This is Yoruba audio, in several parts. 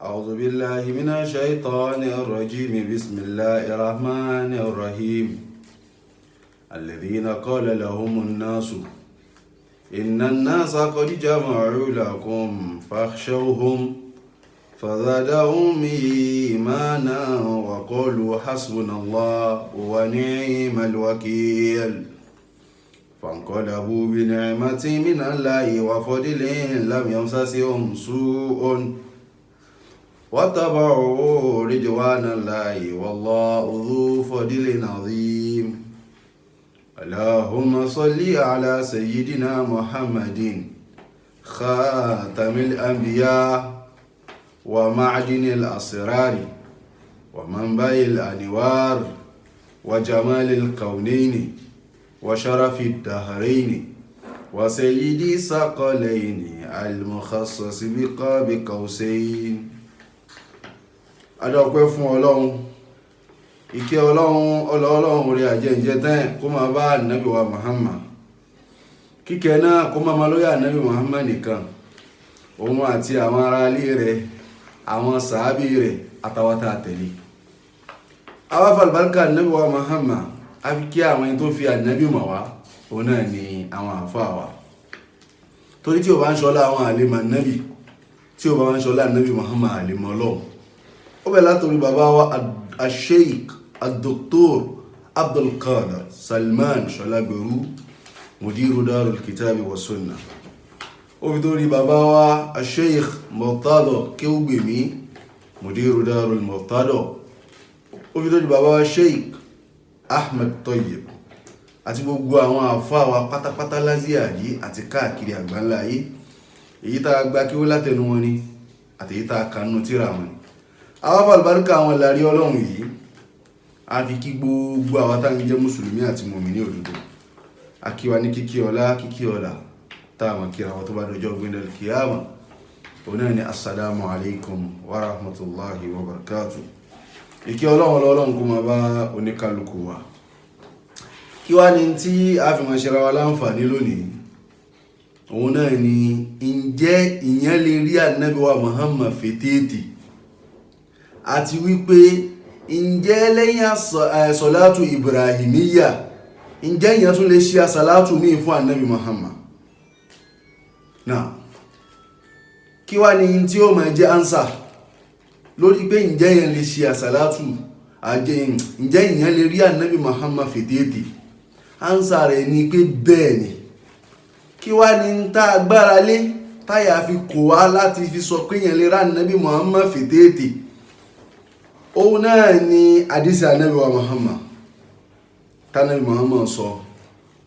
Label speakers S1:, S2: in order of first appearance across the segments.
S1: أعوذ بالله من الشيطان الرجيم بسم الله الرحمن الرحيم الذين قال لهم الناس إن الناس قد جمعوا لكم فاخشوهم فزادهم إيمانا وقالوا حسبنا الله ونعم الوكيل فانقلبوا بنعمة من الله وفضل لم يمسسهم سوء واتبعوا رضوان الله والله ذو فضل عظيم اللهم صل على سيدنا محمد خاتم الأنبياء ومعدن الأسرار ومنبع الأنوار وجمال الكونين وشرف الدهرين وسيد الثقلين المخصص بقاب قوسين. adọ́pẹ́ fún Ọlọ́run, ìkẹ́ Ọlọ́run orí àjẹ́ǹjẹ́ tán kó máa bá ànábì wa Muhammad, kíkẹ́ náà kó máa lórí ànábì Muhammad nìkan, òun àti àwọn ará ilé rẹ̀, àwọn sàábì rẹ̀ àtàwátà tẹ̀lé. àwọn falbarka ànábì wa Muhammad a fi kí àwọn tó fi ànábì mọ̀ wá, òun náà ni àwọn àfáà wa. torí tí o bá ń ṣọlá àwọn àlèmọ̀ ànábì, tí o bá ń ṣọlá ànábì Muhammad àlèmọ̀ Ọlọ́run. ó bẹ̀ látòrí bàbá wa al-Sheikh al-Dr. Abdul Qadir Salman Sholaberu, mudiru Darul Kitabi wa Sunnah. ó fi torí bàbá wa al-Sheikh Murtada Kéwúgbèmí, mudiru Darul Murtada. ó fi torí bàbá wa Sheikh Ahmed Tayyib àti gbogbo àwọn àfáà wa pátápátá lázíàjí àti káàkiri àgbáńlá ayé, èyí tá a gbà kí ó látẹnu wọn ni àti èyí tá a kanú tíra wọn ni. àwọn falbarka àwọn ìlàrí Ọlọ́run yìí a fi kí gbogbo àwọn tá ń jẹ́ mùsùlùmí àti mùmínì òdodo, a kí wa ní kíkí ọlá kíkí ọlá táwọn kíra wọn tó bá dọjọ́ gbẹ́ndẹ̀lì kíyàmà. òun náà ni assalamu alaikum wa rahmatullahi wa barakatuh. ìkí Ọlọ́run kó máa bá oníkálukú wa. kí wá ní tí a fi máa ṣera wa láǹfààní lónìí, òun náà ni ǹjẹ́ ìyẹn lè rí ànábì wa Muhammad fètèètè, àti wípé ǹjẹ́ lẹ́yìn àsọ̀látù Ibrahimiyya ǹjẹ́ ìyẹn tún lè ṣe àsàlátù míì fún ànábì Muhammad. náà kí wá ní tí ó máa jẹ́ ánsà lórí pé ǹjẹ́ ìyẹn lè ṣe àsàlátù, ǹjẹ́ ìyẹn lè rí ànábì Muhammad fètèètè. ánsà rẹ̀ ni pé bẹ́ẹ̀ ni. kí wá ní tá agbára lé táyà fi kò wá láti fi sọ pé ìyẹn lè rí ànábì Muhammad fètèètè. òun náà ni àdísì ànábì wa Muhammad tánàbì Muhammad sọ,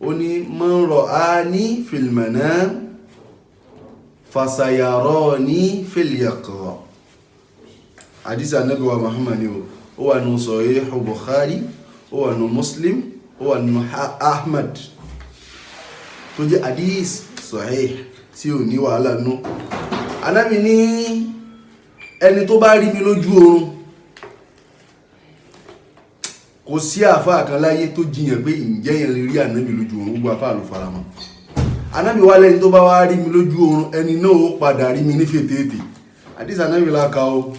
S1: ó ní man ra'ani fil manam fasayarani fil yaqظة. àdísì ànábì wa Muhammad ni ó wà nù Sahih Bukhari, ó wà nù Muslim, ó wà nù Ahmad, tó jẹ́ àdís sahih tí ò ní wàhálà nù. ànábì ní ẹni tó bá rí mi lójú oorun, kò sí àfáà kan láyé tó jiyàn pé ǹjẹ́ yẹn lè rí ànábì lójú oorun, gbogbo àfáà ló fara mọ́. ànábì wá lẹ́ni tó bá wá rí mi lójú oorun, ẹni náà ó padà rí mi ní fètèètè. àdísì ànábì láka o.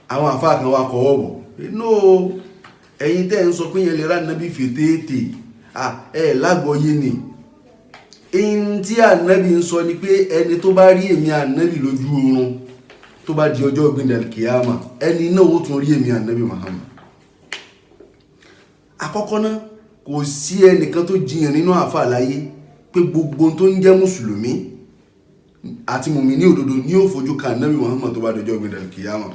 S1: àwọn àfáà kan wá kọ́wọ́ bọ̀ pé nóò, ẹ̀yin tẹ́ ń sọ pé yẹn lè rí ànábì fètèètè, ẹ̀ lágbọ́yé ni. èyí tí ànábì ń sọ ni pé ẹni tó bá rí èmi ànábì lójú oorun tó bá di ọjọ́ gbẹ̀ndẹ̀l kìyàmà, ẹni náà ó tún rí èmi ànábì Muhammad. àkọ́kọ́ náà, kò sí ẹnìkan tó jiyàn nínú àfáà láyé pé gbogbo tó ń jẹ́ mùsùlùmí àti mùmínì òdodo ní ó fojú kan ànábì Muhammad tó bá di ọjọ́ gbẹ̀ndẹ̀l kìyàmà.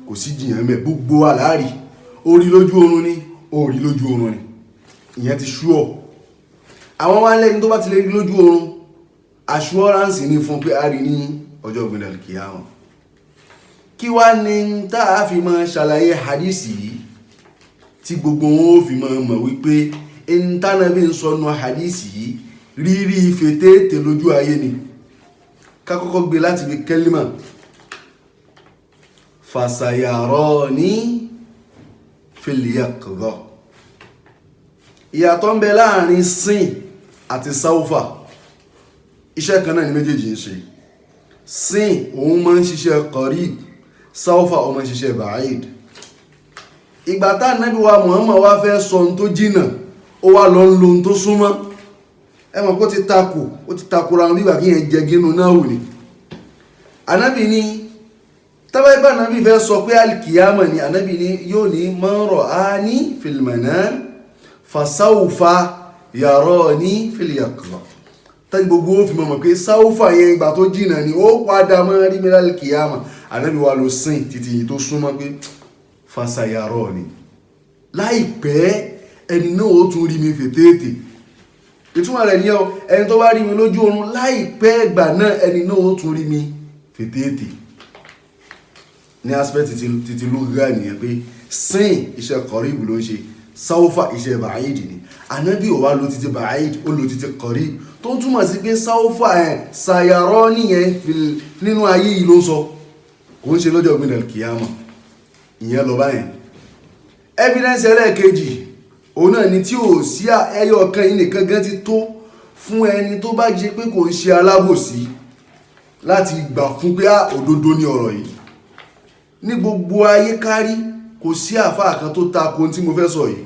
S1: kò sí jiyàn mẹ́, gbogbo aláàrí orí lójú oorun ni, orí lójú oorun ni, ìyẹn ti ṣúọ̀. àwọn wá lẹ́ni tó bá ti lè rí lójú oorun, assurance ní fún pé a rí ní ọjọ́ gbẹ̀ndẹ̀l kìyàmà. kí wá ní tá a fi máa ṣàlàyé hadisi yìí tí gbogbo wọn ó fi máa mọ̀ wípé ìntánàbí ń sọnù hadisi yìí rírí fètèètè lójú ayé ni. ká kọ́kọ́ gbé láti bí kẹ́límà fasayarani fil yaqظة. ìyàtọ̀ ń bẹ láàrin sin àti sáúfà, iṣẹ́ kan náà ni méjèèjì ń ṣe. sin òun máa ń ṣiṣẹ́ qarib, sáúfà ó máa ń ṣiṣẹ́ ba'id. Ìgbà tá ànábì wa Muhammad wá fẹ́ sọ ohun tó jìnnà ó wá lọ ń lo ohun tó súnmọ́, ẹ mọ̀ pé ó ti takora wọn nígbà kí yẹn jẹ gínú náà wù ní. Ànábì ní tọ́bá ibà ànábì fẹ́ sọ pé alkiyama ni, ànábì ní yóò ní man ra'ani fil manam fasawfa yarani fil yaqza. Tàbí gbogbo ó fi mọ̀ pé sáúfà yẹn ìgbà tó jìnnà ni ó padà mọ́ rí mi lálkiyama. Ànábì wa ló sìn títí tó súnmọ́ pé fasayarani, láìpẹ́ ẹni náà ó tún rí mi fètèètè. Ìtumọ̀ rẹ̀ ní ẹni tó bá rí mi lójú oorun láìpẹ́ ìgbà náà ẹni náà ó tún rí mi fètèètè. Ní aspect títí lóga nìyẹn pé sin iṣẹ́ qarib ló ń ṣe, sáúfà iṣẹ́ ba'id ni. Ànábì ò wá lo títí ba'id, ó lo títí qarib tó ń túmọ̀ sí pé sáúfà sayarani yẹn nínú ayé yìí ló ń sọ, kò ń ṣe lọ́jọ́ ọ̀gbìn al-kiyama. Ìyẹn lọ báyẹn. Evidence ẹlẹ́ẹ̀kejì òun náà ni tí ò sí ẹyọ kan yìí nìkan gan ti tó fún ẹni tó bá jẹ́ pé kò ń ṣe alábòsí láti gbà fún pé òdodo ní ọ̀rọ̀ yìí. Ní gbogbo ayé kárí kò sí àfáà kan tó tako ohun tí mo fẹ́ sọ yìí.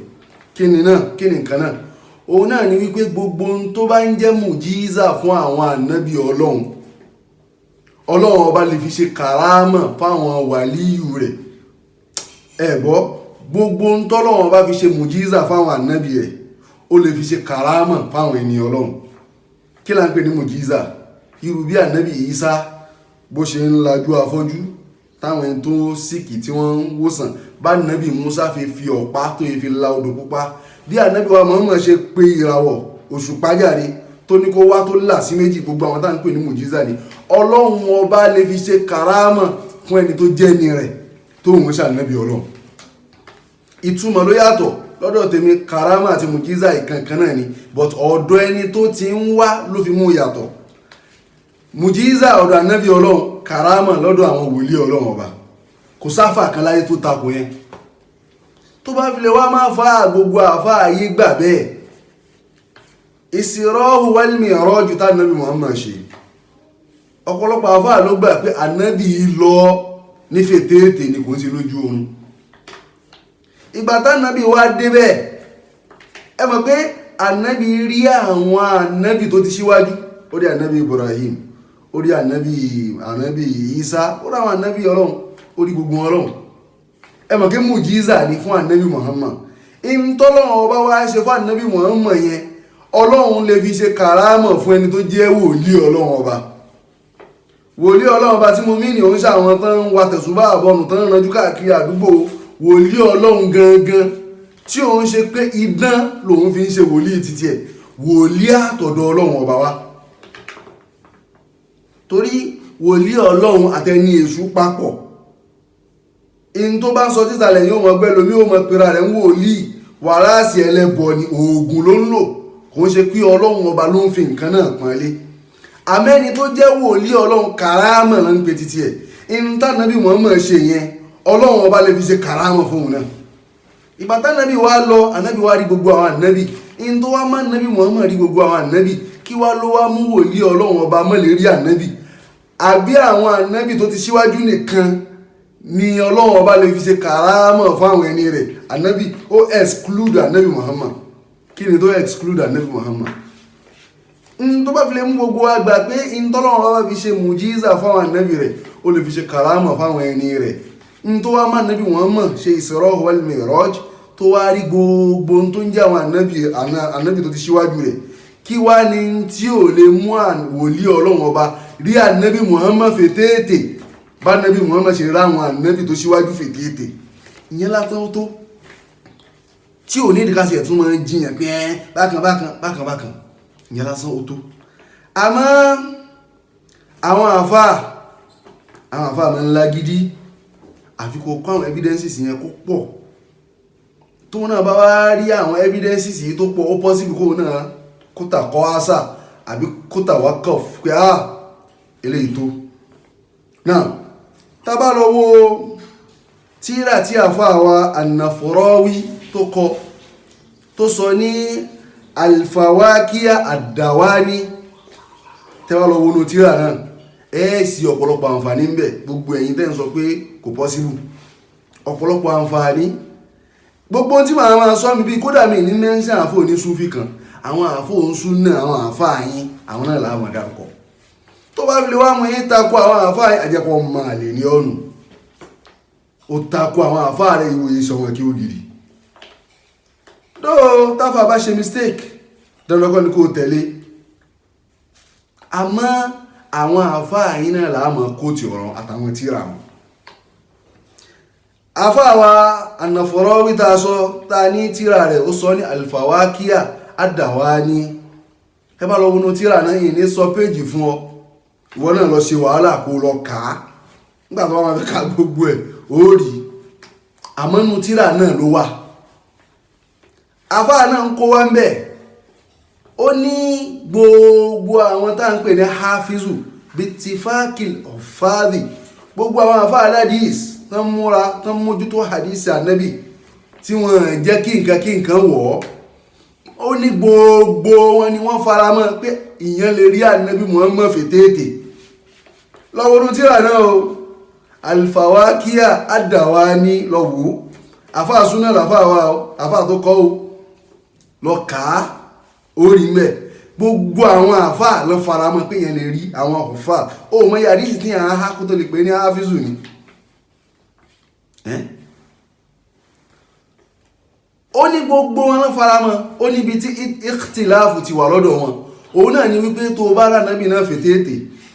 S1: Kí ni nǹkan náà? Òun náà ni wípé gbogbo ohun tó bá ń jẹ́ mùjíza fún àwọn ànábì Ọlọ́run ọba lè fi ṣe kàrámà fáwọn wàlíyù rẹ̀. Gbogbo ń tọ́lọ́wọ́n bá fi ṣe mùjíza fáwọn ànábì ẹ̀ ó lè fi ṣe kàrámà fáwọn ènìyàn Ọlọ́run. Kí la ń pè ní mùjíza? Irú bí ànábì Ìsá bó ṣe ń lajú afọ́jú táwọn ẹni tó síkì tí wọ́n ń wòsàn, bá ànábì Musa fi ọ̀pá tó yẹ fi la odò pupa, bí ànábì wa Muhammad ṣe pé ìràwọ̀ òṣùpá jáde tó ní kó wá tó là sí méjì, gbogbo àwọn táwọn ń pè ní mùjíza ni. Ọlọ́run ọba lè fi ṣe kàrámà fún ẹni tó jẹ́ ni rẹ̀ tó ń ṣànábì Ọlọ́run. Ìtumọ̀ ló yàtọ̀ lọ́dọ̀ tèmi, karama àti mujiza ìkankan náà ni, but ọ̀dọ̀ ẹni tó ti ń wá ló fi mú yàtọ̀. Mujiza ọ̀dọ̀ ànábì Ọlọ́run, karama lọ́dọ̀ àwọn wòlíì Ọlọ́run ọba. Kò sáfà kan láyé tó takò yẹn. Tó bá fi lè wá máa fa gbogbo àfá ayé gbà bẹ́ẹ̀. Isirāhu wal Mi'rāj tá ànábì Muhammad ṣe, ọ̀pọ̀lọpọ̀ àfá ló gbà pé ànábì lọ ní fètèètè ni kò ń ṣe lójú oorun. Ìgbà tánábì wá débẹ̀, ẹ mọ̀ pé ànábì rí àwọn ànábì tó ti ṣíwájú, ó rí ànábì Ibrahim, ó rí ànábì Isa, ó rí àwọn ànábì Ọlọ́run, ó rí gbogbo Ọlọ́run. Ẹ mọ̀ pé mùjíza ni fún ànábì Muhammad. Ìntọ́lọ́run ọba wá ṣe fún ànábì Muhammad yẹn, Ọlọ́run lè fi ṣe kàrámọ̀ fún ẹni tó jẹ́ wòlíì Ọlọ́run ọba. Wòlíì Ọlọ́run ọba tí mo mí ní òun ṣàwọn tán ń wa tẹ̀sùbá àbọnù tán ránjú káàkiri àdúgbò. Wòlíì Ọlọ́run gangan tí òun ṣe pé idán lòun fi ń ṣe wòlíì títí ẹ̀, wòlíì àtọ̀dọ̀ Ọlọ́run ọba wá. Torí wòlíì Ọlọ́run àtẹni èṣù papọ̀, in tó bá ń sọ títàlẹ̀ yóò mọ̀ gbẹ́ lómi ó mọ̀ pera rẹ̀ ń wòlíì, wàráàsì ẹlẹ́bọ ni, oògùn ló ń lò, kò ń ṣe pé Ọlọ́run ọba ló ń fi nǹkan náà pọ́nlé. Àmẹ́ni tó jẹ́ wòlíì Ọlọ́run kàrámà ló ń pe títí ẹ̀, in tánàbí Muhammad ṣe yẹn Ọlọ́run ọba lè fi ṣe kàrámà fún òun náà. Ìgbà tánábì wá lọ, ànábì wá rí gbogbo àwọn ànábì, in tó wá má nábì Muhammad rí gbogbo àwọn ànábì, kí wá ló wá mú wòlíì Ọlọ́run ọba mọ́ lè rí ànábì? Àbí àwọn ànábì tó ti ṣíwájú nìkan ni Ọlọ́run ọba lè fi ṣe kàrámà fún àwọn ẹni rẹ̀? Ànábì ó exclude ànábì Muhammad. Kí ni tó exclude ànábì Muhammad? Tó bá fi lè mú gbogbo àgbà pé ìntọ́lọ́run ọba fi ṣe mùjíza fún àwọn ànábì rẹ̀, ó lè fi ṣe kàrámà fún àwọn ẹni rẹ̀. Tó wá má ànábì Muhammad ṣe Isra wal Mi'raj, tó wá rí gbogbo tó ń jẹ́ àwọn ànábì tó ti ṣíwájú rẹ̀, kí wá ní tí ò lè mú wòlíì Ọlọ́run ọba rí ànábì Muhammad fètèètè bá ànábì Muhammad ṣe ráwọn ànábì tó ṣíwájú fètèètè? Ìyẹn látọ́ tó tí ò ní ìdíkàsí ẹ̀tún máa ń jiyàn pé bákan ìyẹn lásán ó tó. Àmọ́ àwọn àfáà máa ń lágídí, àfi kó kọ́ àwọn evidences yẹn kó pọ̀, tó náà bá wá rí àwọn evidences yìí tó pọ̀, ó possible kó náà kó tà kọ́ àṣà àbí kó tà wá kọ̀ pé eléyìí tó. Náà tá bá lọ wo tírà tí àfáà wa An-Nafrawi tó kọ, tó sọ ní Al-Fawakiya Ad-Dawani, tẹ́wà lọ wọnú tírà náà, sí ọ̀pọ̀lọpọ̀ àǹfààní ń bẹ. Gbogbo ẹ̀yin tẹ́ ń sọ pé kò possible, ọ̀pọ̀lọpọ̀ àǹfààní. Gbogbo tí màá máa sọ mi bí kódà mi ní mẹ́ńsàn àfọ onísúfì kan, àwọn àfọ onísúnà, àwọn àfáà yín, àwọn náà làwọn dárúkọ. Tó bá fi lè wá mú yín takò àwọn àfáà yín, àjẹpọ̀ máa lè ní ọ̀nù. Ó takò àwọn àfáà rẹ̀ ìwòye sọ̀wọ́n kí ó gidi. Dóò táfà bá ṣe mistake, dandan ni kò tẹ̀lé. Àmọ́ àwọn àfáà yín náà làwọn kóòtù ọ̀rọ̀ àtàwọn tíra wọn. Àfáà wa An-Nafarawi tá sọ tá ní tíra rẹ̀ ó sọ ní Al-Fawakiya Ad-Dawani. Ẹ bá lọ wọnú tíra náà yìí ní sọ péjì fún ọ. Ìwọ náà lọ ṣe wàhálà kó lọ kà á. Nígbà tó wọ́n máa ka gbogbo ẹ̀ ó rí. Àmọ́ inú tíra náà ló wà. Àfáà náà ń kó wá ń bẹ̀. Ó ní gbogbo àwọn tá ń pè ní hafizu bitifakil ọ̀fáàdì, gbogbo àwọn àfáà hadith tán múra tán mójútó hadith ànábì tí wọ́n jẹ́ kí nǹkan wọ̀. Ó ní gbogbo wọn ni wọ́n fara mọ́ pé ìyẹn lè rí ànábì Muhammad fètètè. Lọ́wọ́rún tíra náà o, Al-Fawakiya Ad-Dawani lọ́wọ́. Àfáà súnà làfáà wa o, àfáà tó kọ́ o, lọ kàá orí mẹ́. Gbogbo àwọn àfáà lọ faramọ́ pé yẹn lè rí àwọn ọ̀fà. Ó mọ yàrí sí tí àwọn hákú tó lè pè ní hafizu ni. Ó ní gbogbo wọn lọ faramọ́. Ó níbi tí ikhtilafu ti wà lọ́dọ̀ wọn. Òun náà ni wípé tó bá rà nábì náà fètètè,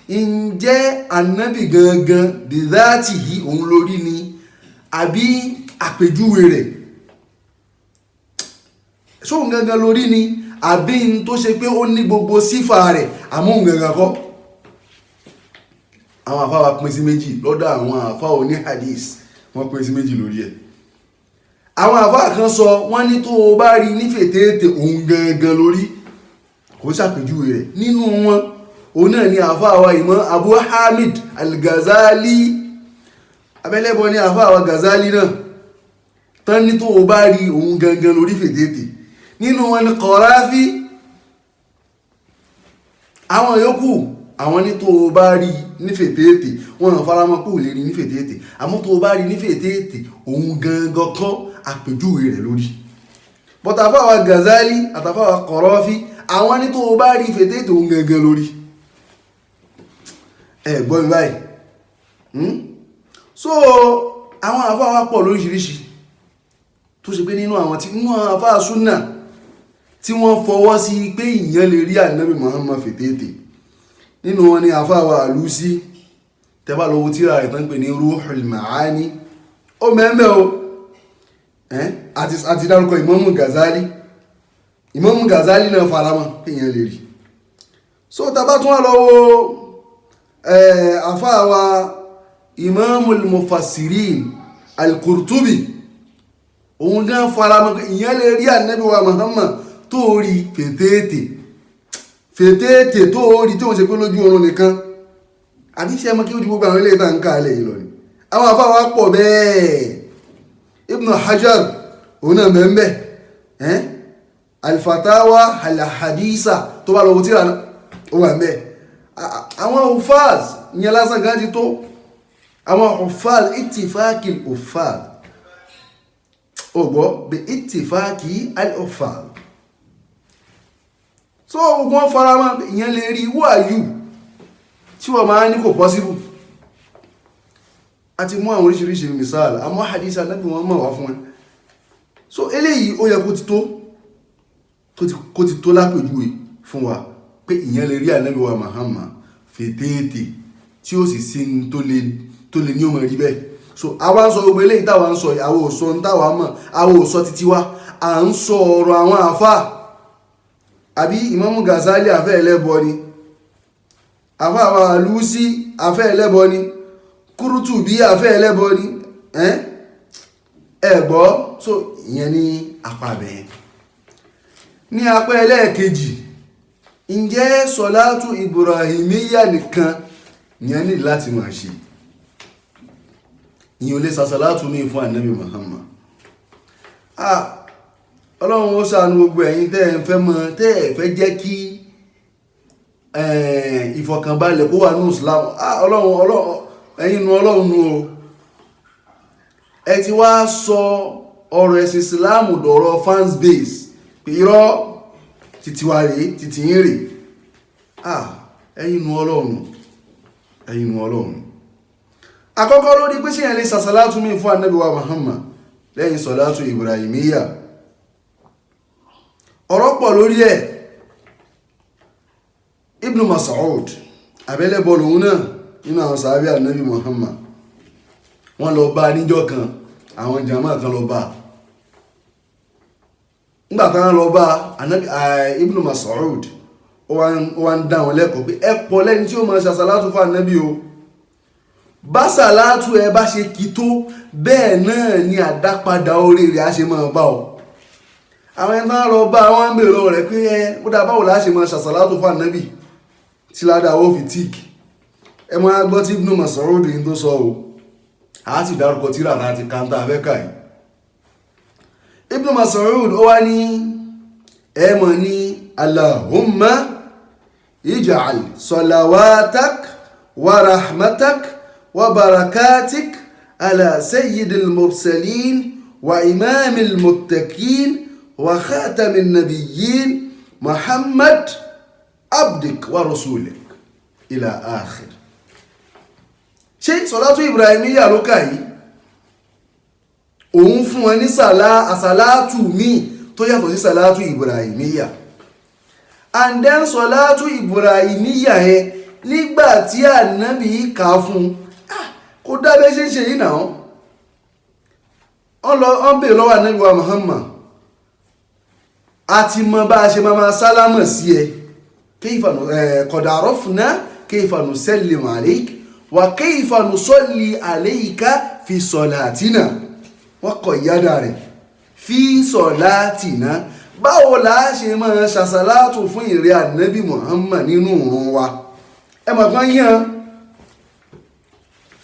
S1: ǹjẹ́ ànábì gangan dìdáàtì yìí òun lórí ni àbí àpèjúwe rẹ̀? Sóhun gangan lórí ni àbí n tó ṣe pé ó ní gbogbo sífà rẹ̀ àmọ́ òun gangan kọ́? Àwọn àfáà wa pín sí méjì lọ́dọ̀ àwọn àfáà oní hadith, wọ́n pín sí méjì lórí ẹ̀. Àwọn àfáà kan sọ wọ́n ní tó o bá rí ní fètètè òun gangan lórí, kò ṣàpèjúwe rẹ̀. Nínú wọn òun náà ni àfáà wa Imam Abu Hamid Al-Ghazali, abẹ́lẹ́bọ ní àfáà wa Ghazali náà, tán ní tó o bá rí òun gangan lórí fètètè. Nínú wọn ni Qarafi. Àwọn yòókù àwọn ní tó o bá rí ní fètètè, wọn náà faramọ́ pé ò lè rí ní fètètè, àmọ́ tó o bá rí ní fètètè òun gangan kọ́ àpèjúwe rẹ̀ lórí. But àfáà wa Ghazali àtàfáà wa Qarafi àwọn ní tó o bá rí fètètè òun gangan lórí. Ẹ gbọ́ mi báyìí. So àwọn àfáà wa pọ̀ lóríṣiríṣi tó ṣe pé nínú àwọn àfáà súnà tí wọ́n fọwọ́ sí pé ìyẹn lè rí ànábì Muhammad fètètè. Nínú wọn ni àfáà wa Alusi, tẹ́bà lọ́wọ́ tíra rẹ̀ tán pè ní Ruhul Ma'ani. Ó mẹ́mẹ́ o, àti dárúkọ Imam Ghazali. Imam Ghazali náà faramọ́ pé ìyẹn lè rí. So tàbá tún wà lọ́wọ́ àfáà wa Imamul Mufassirin Al-Qurtubi, òun gan faramọ́ pé ìyẹn lè rí ànábì wa Muhammad tó rí fètètè tó rí tí wọ́n ṣe pé lójú oorun nìkan. Àbí ṣe mọ́ kí ó di gbogbo àwọn ilé ìta ń ká alẹ́ yìí lọ ni. Àwọn àfáà wa pọ̀ bẹ́ẹ̀. Ibn Hajar òun náà mẹ́mbẹ́. Al-Fatawa Al-Hadisa tó bá lọ́wọ́ tíra ó wà mẹ́. Àwọn hufaz ìyẹn lásán gan ti tó. Àwọn hufaz ittifaqil hufaz. Ó gbọ́ bí ittifaqi al-hufaz. So wọ́n faramọ́ ìyẹn lè rí wáyù tí wọ́n máa ní kò possible. A ti mú àwọn oríṣiríṣi misal, àmọ́ hadith Ànábì wọn mọ̀ wá fún wọn. So eléyìí ó yẹ kó ti tó lápèjúwe fún wa pé ìyẹn lè rí Ànábì wa Muhammad fètètè tí ó sì sí tó lè ní ọmọ rí bẹ́ẹ̀. So àwa ń sọ gbogbo eléyìí táwa ń sọ àwọn ò sọ ń táwa mọ̀, àwọn ò sọ títí wa, à ń sọ ọ̀rọ̀ àwọn àfáà. Àbí Imam Ghazali àfẹ́ ẹlẹ́bọ ni, àfáà wa Alusi àfẹ́ ẹlẹ́bọ ni, Qurtubi àfẹ́ ẹlẹ́bọ ni. Ẹ̀gbọ́, so ìyẹn ní apá bẹ́ẹ̀. Ní apá ẹlẹ́ẹ̀kejì, ǹjẹ́ sọ̀látù Ibrahimiyya nìkan ìyẹn ní láti máa ṣe? Ìyẹn ò lè sàṣàlátù mi fún Ànábì Muhammad. Ọlọ́run ó ṣàánú gbogbo ẹ̀yin tẹ́ ẹ fẹ́ mọ̀, tẹ́ ẹ fẹ́ jẹ́ kí ìfọ̀kànbalẹ̀ kó wà ní Islam. Ọlọ́run ẹ̀yin nu Ọlọ́run nu o, ẹ ti wá sọ ọ̀rọ̀ ẹ̀sìn Islam dọ̀rọ̀ fans base pé irọ́ títí wá rèé títí yín rèé. Ẹ̀yin nu Ọlọ́run, ẹ̀yin nu Ọlọ́run. Àkọ́kọ́ lórí pé ṣéyàn lè sàṣàlátù mi fún Ànábì wa Muhammad lẹ́yìn sọ̀látù Ibrahimiyya, ọ̀rọ̀ pọ̀ lórí ẹ̀. Ibn Mas'ud abẹ́lẹ́bọ̀ lòun náà nínú àwọn sàhábí Ànábì Muhammad, wọ́n lọ bá níjọ́ kan, àwọn jàmáà kan lọ bá. Nígbàtí wọ́n lọ bá Ibn Mas'ud, ó wá ń dá wọn lẹ́kọ̀ọ́ pé ẹ pọ̀ lẹ́ni tí ó máa ṣàṣàlátù fún Ànábì o, bá sàlátù ẹ bá ṣe kí tó bẹ́ẹ̀ náà ni àdápadà orí rẹ̀ á ṣe máa bá ọ. Àwọn ẹni náà lọ bá wọn ń bèèrè lọ́wọ́ rẹ̀ pé ó dá báwo láà ṣe máa ṣàṣàlátù fún Ànábì tí ládàá ó fi tíìkì. Ẹ máa gbọ́ tí Ibn Mas'ud yìí tó sọ o, a ti dárúkọ tíra láti kanta abẹ́kà yìí. Ibn Mas'ud ó wá ní ẹ mọ̀ ní Allahumma ij'al salawatak wa rahmatak wa barakatik ala sayyidil mursalin wa imamil muttaqin wa khatamin nabiyyin Muhammad abdik wa rasulik ila akhir. Ṣé sọ̀látù Ibrahimiyya ló kà yìí? Òun fún wọn ní àsàlátù míì tó yàtọ̀ sí sàlátù Ibrahimiyya. And then sọ̀látù Ibrahimiyya yẹn nígbà tí Ànábì kà fún kò dábẹ́ ṣe ń ṣe yìí náà. Wọ́n bèèrè lọ́wọ́ Ànábì wa Muhammad, a ti mọ bá a ṣe máa sálámà sí ẹ, qad arafna kayfa nusallimu alayk wa kayfa nusalli alayka fi salatina. Wọ́n kọ̀ ìyádà rẹ̀ fi salatina, báwo la ṣe máa ṣàṣàlátù fún ìrẹ́ Ànábì Muhammad nínú ìrun wa. Ẹ mọ̀ kan yán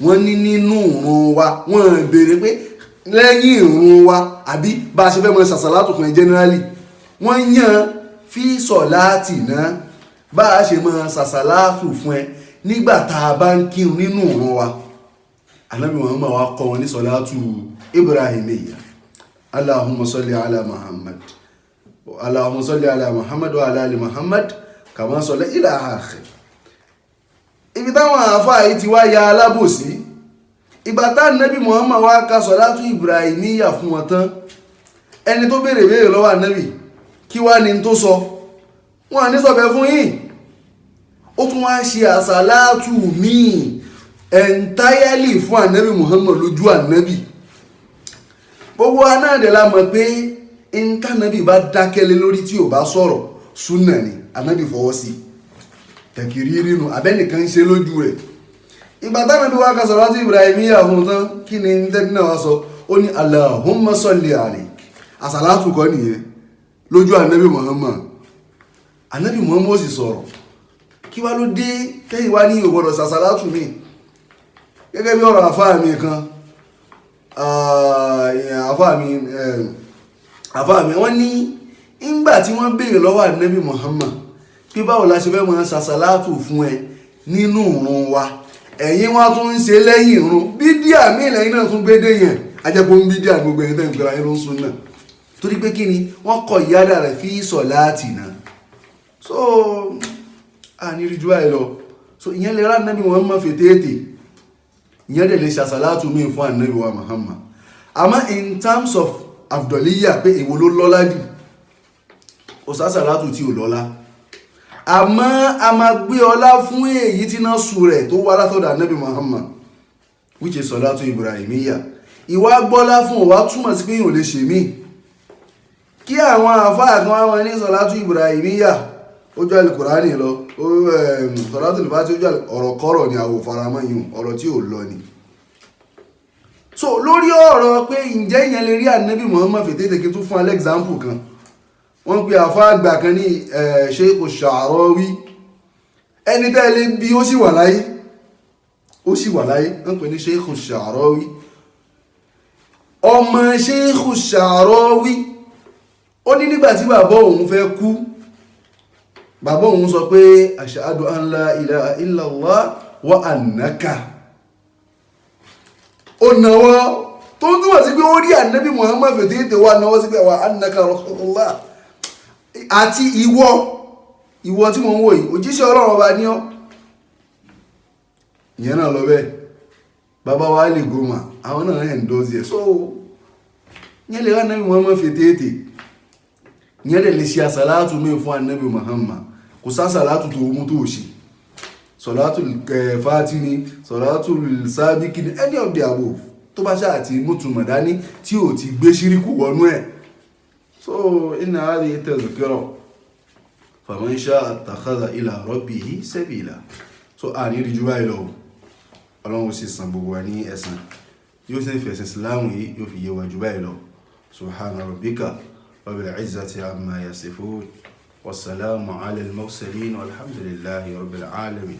S1: wọ́n ní nínú ìrun wa, wọ́n béèrè pé lẹ́yìn ìrun wa àbí bá a ṣe fẹ́ máa ṣàṣàlátù fún ẹ generally. Wọ́n yán fi salatina, bá a ṣe máa ṣàṣàlátù fún ẹ nígbà tá a bá ń kírun nínú ìrun wa. Ànábì Muhammad wa kọ́ wọn ní sọ̀látù Ibrahimiyya. Allahumma salli ala Muhammad, Allahumma salli ala Muhammad wa ala ali Muhammad kama salla ila akhir. Ibi táwọn àfáà yìí ti wá ya alábòsí, ìgbà tá Ànábì Muhammad wá ka sọ̀látù Ibrahimiyya fún wọn tán, ẹni tó béèrè lọ́wọ́ Ànábì kí wá ní tó sọ, wọ́n ní sọ̀fẹ́ fún yín. Ó tún wá ṣe àsàlátù míì entirely fún Ànábì Muhammad lójú Ànábì. Gbogbo anáàdẹ̀ la mọ̀ pé ìntànábì bá dákẹ́lé lórí tí ò bá sọ̀rọ̀ súnà ni Ànábì fọwọ́ sí tẹ̀kìrí rínú abẹ́nìkan ń ṣe lójú rẹ̀. Ìgbà tánàbí wá ka sọ̀látù Ibrahimiyya fún tán, kí ni tẹ́bí náà wá sọ? Ó ní Allahumma salli alayk. Àsàlátù kọ́ nìyẹn lójú Ànábì Muhammad. Ànábì Muhammad sì sọ̀rọ̀, kí wá ló dé kẹ́yìn wá ní ìwọ̀gbọ̀dọ̀ sàṣàlátù mi? Gẹ́gẹ́ bí ọ̀rọ̀ àfáà mi kan, àfáà mi wọ́n ní ìgbà tí wọ́n béèrè lọ́wọ́ Ànábì Muhammad pé báwo la ṣe fẹ́ mọ́ sàṣàlátù fún ẹ nínú ìrun wa, ẹ̀yin wá tún ń ṣe lẹ́yìn ìrun, bídíà mí lẹ́yìn náà tún gbé dé yẹn, ajẹ́pọ̀ ń bídíà gbogbo ẹ̀yìn tẹ́ ń gbéra yín ló ń sún náà. Torí pé kí ni wọ́n kọ ìyádà rẹ̀ fi salatina. So ní rí jù báyìí lọ. So ìyẹn lè rá Ànábì Muhammad fètèètè, ìyẹn dẹ̀ lè ṣàṣàlátù mí fún Ànábì wa Muhammad. Àmọ́ in terms of afdaliyya pé èwo ló lọ́lá jù, ó ṣàṣàlátù tí ò lọ́lá. Àmọ́ a máa gbé ọlá fún èyí tí náà sù rẹ̀ tó wá látọ̀dọ̀ Ànábì Muhammad, which is sọ̀látù Ibrahimiyya. Ìwà gbọ́lá fún ọwá túmọ̀ sí pé yìí ò lè ṣe mí. Kí àwọn àfáà kan wá ní sọ̀látù Ibrahimiyya ojú Al-Qur'ani lọ, sọ̀látù Al-Fatiha ojú ọ̀rọ̀ kọ́rọ̀ ni àwò faramọ́ yìí, ọ̀rọ̀ tí ò lọ ni. So lórí ọ̀rọ̀ pé ǹjẹ́ ìyẹn lè rí Ànábì Muhammad fètètè kí tún fún alẹ́ example kan. Wọ́n pe àfáà àgbà kan ní Sheikh Sha'rawi, ẹni tẹ́lẹ̀ bí ó sì wà láyé, wọ́n pè ní Sheikh Sha'rawi. Ọmọ Sheikh Sha'rawi ó ní nígbà tí bàbá òun fẹ́ kú bàbá òun sọ pé ashhadu an la ilaha illallah wa annaka ó náwọ́ tó ń túnmọ̀ sí pé ó rí ànábì Muhammad fètètè wà náwọ́ sí pé wa annaka rasulullah àti ìwọ tí mo ń wò yìí òjíṣẹ́ Ọlọ́run ọba ní ọ́ ìyẹn náà lọ bẹ́ẹ̀ bàbá wa lè goma àwọn náà endorse ẹ̀ so ìyẹn lè rán ànábì Muhammad fètètè ìyẹn lè ṣe àsàlátù mi fún ànábì Muhammad kò sásàlátù tó mú tó ṣe sọ̀látù fàtí ni sọ̀látù sábíkì ni any of the above tó bá ṣáà ti mútùmọ̀ dání tí ò ti gbé ṣíríkù wọnú ẹ̀ so inna hadhihi tadhkira faman sha'a ittakhadha ila rabbihi sabila so a ní ìrìjú báyìí lọ ọlọ́run sì san gbogbo wa ní ẹ̀san yóò sì fẹ̀sẹ̀ ìsìláàmù yìí yóò fi yé wa jù báyìí lọ subhana rabbika rabbil izzati amma yasifun wassalamu ala al-mursalin walhamdulillahi rabbil alamin